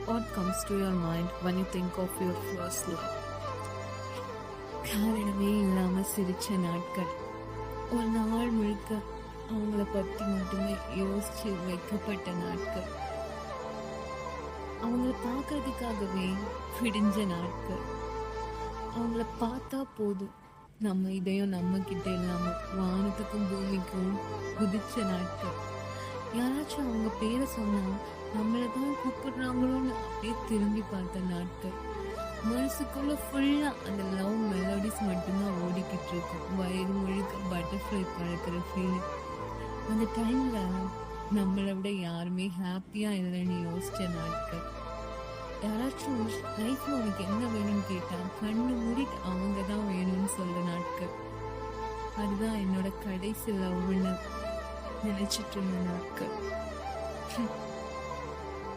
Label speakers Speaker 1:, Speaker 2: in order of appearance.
Speaker 1: What comes to your mind when you think of your first love? காரணமே இல்லாம சிரிச்ச நாட்கள், ஒரு நாள் முழுக்க அவங்கள பத்தி மட்டுமே யோசிச்சு வைக்கப்பட்ட நாட்கள், அவங்கள பார்க்கறதுக்காகவே விடிஞ்ச நாட்கள், அவங்கள பார்த்தா போதும் நம்ம இதயம் நம்ம கிட்ட இல்லாம வானத்துக்கும் பூமிக்கும் குதிச்ச நாட்கள், யாராச்சும் அவங்க பேரை சொன்னா நம்மளதான் கூப்பிடுறாங்களோன்னு அப்படியே திரும்பி பார்த்த நாட்கள், மனசுக்குள்ள ஃபுல்லா அந்த லவ் மெலோடிஸ் மட்டும்தான் ஓடிக்கிட்டு இருக்கும், வயிறு முழுக்க பட்டர்ஃப்ளை பறக்கிற ஃபீலிங். அந்த டைம்ல நம்மளை விட யாருமே ஹாப்பியா இல்லைன்னு யோசிச்ச நாட்கள், யாராச்சும் லைஃப்ல உனக்கு என்ன வேணும்னு கேட்டா கண்ணு மூடிட்டு அவங்க தான் வேணும்னு சொல்ற நாட்கள், அதுதான் என்னோட கடைசி லவ்னு நினைச்சிட்டு இருந்த நாட்கள்.